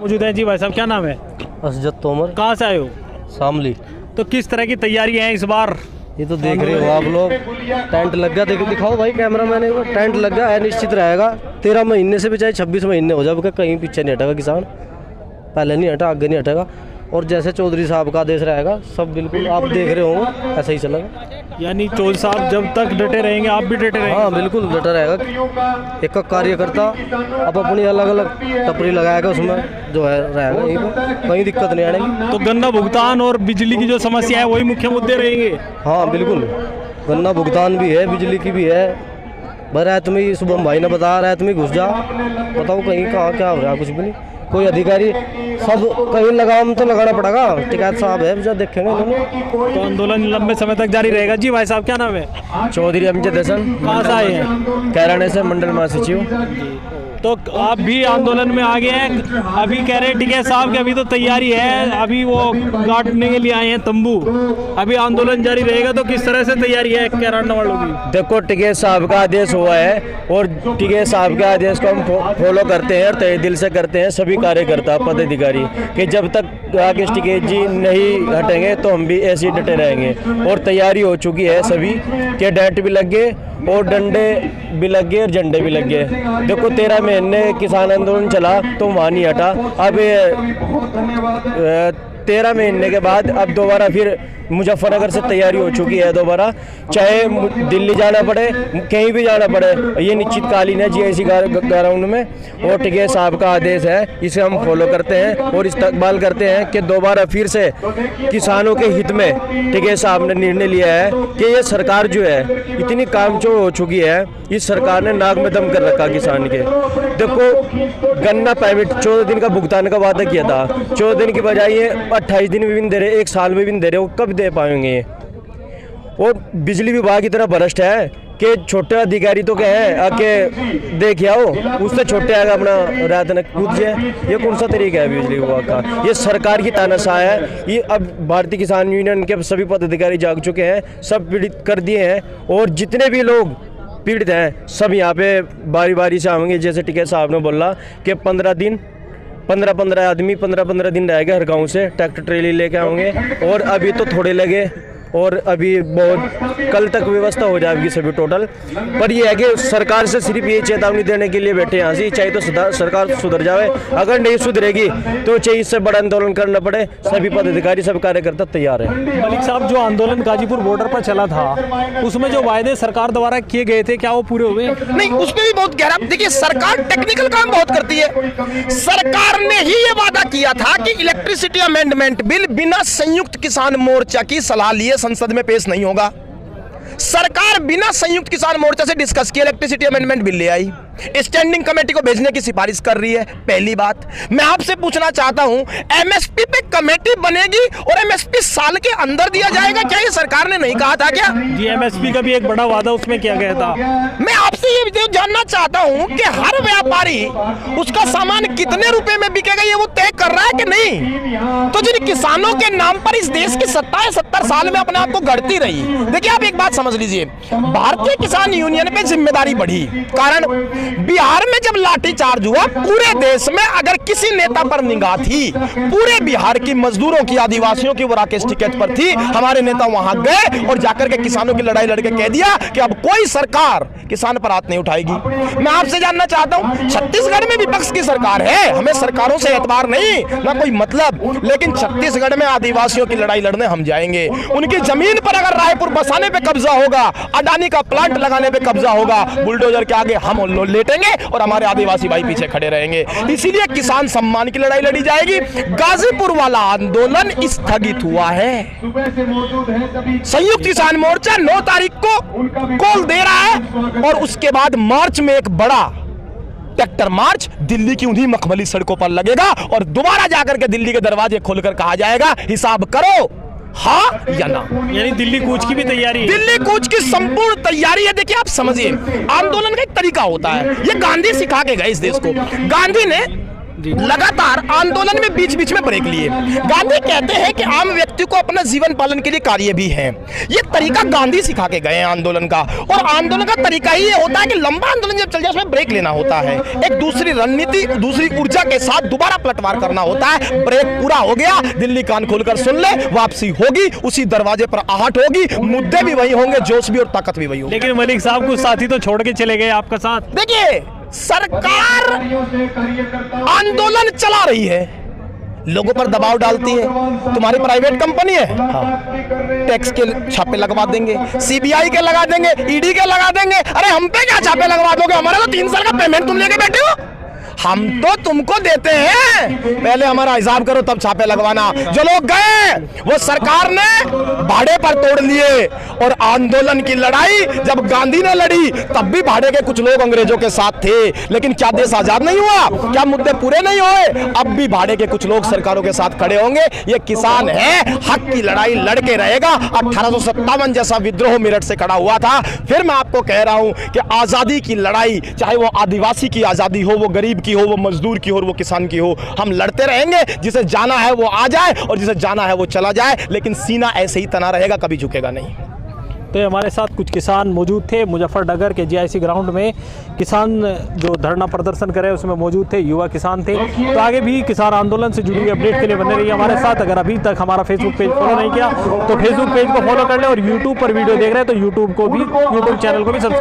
मौजूद है जी। भाई साहब क्या नाम है? असजद तोमर। कहाँ से आए हो? शामली। तो किस तरह की तैयारी है इस बार? ये तो देख रहे हो आप लोग, टेंट लग गया। देखो दिखाओ भाई कैमरा मैन, टेंट लग गया है। निश्चित रहेगा 13 महीने से भी चाहे 26 महीने हो जाए, कहीं पीछे नहीं हटेगा किसान। पहले नहीं हटा, आगे नहीं हटेगा। और जैसे चौधरी साहब का आदेश रहेगा सब बिल्कुल आप देख रहे होंगे ऐसा ही चलेगा। यानी चौधरी साहब जब तक डटे रहेंगे आप भी डटे रहेंगे? हाँ बिल्कुल डटा रहेगा। एक कार्यकर्ता अब अपनी अलग अलग टपरी लगाएगा, उसमें जो है रहेगा यहीं पर, कहीं दिक्कत नहीं आएगी। तो गन्ना भुगतान और बिजली की जो समस्या है वही मुख्य मुद्दे रहेंगे? हाँ बिल्कुल, गन्ना भुगतान भी है, बिजली की भी है। रात में सुबह भाई ने बताया रात में घुस जा, बताओ कहीं कहाँ क्या हो रहा है, कुछ भी नहीं। कोई अधिकारी सब कहीं लगाम तो लगाना पड़ेगा। टिकैत साहब है जो देखेंगे उन्होंने। तो आंदोलन लंबे समय तक जारी रहेगा जी। भाई साहब क्या नाम है? चौधरी अमजद हसन। कहाँ से आए हैं? कैराने से, मंडल महासचिव। तो आप भी आंदोलन में आ गए हैं? अभी कह रहे हैं टिकैत साहब की अभी तो तैयारी है, अभी वो गाड़ने के लिए आए हैं तंबू। अभी आंदोलन जारी रहेगा तो किस तरह से तैयारी है कैराना वालों की? देखो टिकैत साहब का आदेश हुआ है और टिकैत साहब के आदेश को हम फॉलो करते हैं और तहे दिल से करते हैं सभी कार्यकर्ता पदाधिकारी, कि जब तक राकेश टिकैत जी नहीं हटेंगे तो हम भी ऐसे ही डटे रहेंगे। और तैयारी हो चुकी है सभी के, डेट भी लग गए और डंडे भी लग गए और झंडे भी लग गए। देखो 13 महीने किसान आंदोलन चला तो वहाँ नहीं हटा। अब 13 महीने के बाद अब दोबारा फिर मुजफ्फरनगर से तैयारी हो चुकी है दोबारा, चाहे दिल्ली जाना पड़े कहीं भी जाना पड़े, ये निश्चित कालीन है जीआईसी ग्राउंड में। और टिकैत साहब का आदेश है, इसे हम फॉलो करते हैं और इस्तकबाल करते हैं कि दोबारा फिर से किसानों के हित में टिकैत साहब ने निर्णय लिया है कि ये सरकार जो है इतनी कामचोर हो चुकी है, इस सरकार ने नाक में दम कर रखा किसान के। देखो गन्ना पेमेंट 14 दिन का भुगतान का वादा किया था, 14 दिन की बजाय ये 28 दिन में भी नहीं दे रहे, 1 साल में भी नहीं दे रहे, वो कब दे पाएंगे? और बिजली विभाग इतना भ्रष्ट है कि छोटे अधिकारी तो क्या है आके देख आओ, उससे छोटे आगे अपना रात न कूद जाए। ये कौन सा तरीका है बिजली विभाग का? ये सरकार की तानाशाह है। ये अब भारतीय किसान यूनियन के सभी पदाधिकारी जाग चुके हैं, सब पीड़ित कर दिए हैं और जितने भी लोग पीड़ित हैं सब यहाँ पे बारी बारी से आएंगे। जैसे टिकैत साहब ने बोला कि 15 आदमी 15 दिन रहेगा हर गांव से, ट्रैक्टर ट्रेली लेके आएंगे। और अभी तो थोड़े लगे और अभी बहुत कल तक व्यवस्था हो जाएगी सभी टोटल। पर ये है कि सरकार से सिर्फ ये चेतावनी देने के लिए बैठे यहाँ से, चाहे तो सरकार सुधर जाए, अगर नहीं सुधरेगी तो चाहे इससे बड़ा आंदोलन करना पड़े। सभी पदाधिकारी सब कार्यकर्ता तैयार है। मलिक साहब जो आंदोलन गाजीपुर बॉर्डर पर चला था उसमें जो वायदे सरकार द्वारा किए गए थे क्या वो पूरे हुए? नहीं, उसमें भी बहुत गहरा। देखिए सरकार टेक्निकल काम बहुत करती है। सरकार ने ही ये वादा किया था कि इलेक्ट्रिसिटी अमेंडमेंट बिल बिना संयुक्त किसान मोर्चा की सलाह लिए संसद में पेश नहीं होगा। सरकार बिना संयुक्त किसान मोर्चा से डिस्कस किए इलेक्ट्रिसिटी अमेंडमेंट बिल ले आई, स्टैंडिंग कमेटी को भेजने की सिफारिश कर रही है। पहली बात मैं आपसे पूछना चाहता हूं, एमएसपी पे कमेटी बनेगी और एमएसपी साल के अंदर दिया जाएगा, क्या ये सरकार ने नहीं कहा था क्या? जी एमएसपी का भी एक बड़ा वादा उसमें किया गया था। मैं आपसे ये जानना चाहता हूं कि हर व्यापारी उसका सामान कितने रुपए में बिकेगा ये वो तय कर रहा है कि नहीं? तो जिन किसानों के नाम पर इस देश की सत्ता है 70 साल में अपने आप को गढ़ती रही। देखिए आप एक बात समझ लीजिए, भारतीय किसान यूनियन पे जिम्मेदारी बढ़ी। कारण बिहार में जब लाठीचार्ज हुआ पूरे देश में अगर किसी नेता पर निगाह थी, पूरे बिहार की मजदूरों की, आदिवासियों की वो राकेश टिकैत पर थी। हमारे नेता वहां गए और जाकर के किसानों की लड़ाई लड़के कह दिया कि अब कोई सरकार किसान पर हाथ नहीं उठाएगी। मैं आपसे जानना चाहता हूं, छत्तीसगढ़ में विपक्ष की सरकार है, हमें सरकारों से एतबार नहीं ना कोई मतलब, लेकिन छत्तीसगढ़ में आदिवासियों की लड़ाई लड़ने हम जाएंगे। उनकी जमीन पर अगर रायपुर बसाने पे कब्जा होगा, अडानी का प्लांट लगाने पे कब्जा होगा, बुलडोजर के आगे हम लेटेंगे और हमारे आदिवासी भाई पीछे खड़े रहेंगे। इसीलिए किसान सम्मान की लड़ाई लड़ी जाएगी। गाजीपुर वाला आंदोलन स्थगित हुआ है। संयुक्त किसान मोर्चा 9 तारीख को कॉल दे रहा है और उसके बाद मार्च में एक बड़ा ट्रैक्टर मार्च दिल्ली की उन्हीं मखमली सड़कों पर लगेगा और दोबारा जाकर के दिल्ली के दरवाजे खोलकर कहा जाएगा हिसाब करो हाँ या ना। यानी दिल्ली कूच की भी तैयारी है? दिल्ली कूच की संपूर्ण तैयारी है। देखिए आप समझिए, आंदोलन का एक तरीका होता है, ये गांधी सिखा के गए इस देश को। गांधी ने लगातार आंदोलन में बीच बीच में ब्रेक लिए। गांधी कहते हैं कि आम व्यक्ति को अपना जीवन पालन के लिए कार्य भी है। ये तरीका गांधी सिखा के गए हैं आंदोलन का, और आंदोलन का तरीका ही ये होता है कि लंबा आंदोलन जब चल जाए उसमें ब्रेक लेना होता है, एक दूसरी रणनीति, दूसरी ऊर्जा के साथ दोबारा पलटवार करना होता है। ब्रेक पूरा हो गया, दिल्ली कान खोलकर सुन ले, वापसी होगी, उसी दरवाजे पर आहट होगी, मुद्दे भी वही होंगे, जोश भी और ताकत भी वही होगी। लेकिन मलिक साहब कुछ साथी तो छोड़ के चले गए आपका साथ। देखिए, सरकार आंदोलन चला रही है, लोगों पर दबाव डालती है। तुम्हारी प्राइवेट कंपनी है, टैक्स के छापे लगवा देंगे, सीबीआई के लगा देंगे, ईडी के लगा देंगे। अरे हम पे क्या छापे लगवा दोगे? हमारा तो 3 साल का पेमेंट तुम लेके बैठे हो, हम तो तुमको देते हैं, पहले हमारा हिसाब करो तब छापे लगवाना। जो लोग गए वो सरकार ने भाड़े पर तोड़ लिए, और आंदोलन की लड़ाई जब गांधी ने लड़ी तब भी भाड़े के कुछ लोग अंग्रेजों के साथ थे, लेकिन क्या देश आजाद नहीं हुआ? क्या मुद्दे पूरे नहीं हुए? अब भी भाड़े के कुछ लोग सरकारों के साथ खड़े होंगे। ये किसान है, हक की लड़ाई लड़के रहेगा। 1857 जैसा विद्रोह मेरठ से खड़ा हुआ था। फिर मैं आपको कह रहा हूं कि आजादी की लड़ाई, चाहे वो आदिवासी की आजादी हो, वो गरीब की हो, वो मजदूर की हो, वो किसान की हो, हम लड़ते रहेंगे। जिसे जाना है वो आ जाए और जिसे जाना है वो चला जाए, लेकिन सीना ऐसे ही तना रहेगा, कभी झुकेगा नहीं। तो हमारे साथ कुछ किसान मौजूद थे मुजफ्फरनगर के जीआईसी ग्राउंड में। किसान जो धरना प्रदर्शन करे उसमें मौजूद थे, युवा किसान थे। तो आगे भी किसान आंदोलन से जुड़ी हुई अपडेट के लिए बने रहिए हमारे साथ। अगर अभी तक हमारा फेसबुक पेज फॉलो नहीं किया तो फेसबुक पेज को फॉलो कर ले, और यूट्यूब पर वीडियो देख रहे हैं तो यूट्यूब चैनल को भी सब्सक्राइब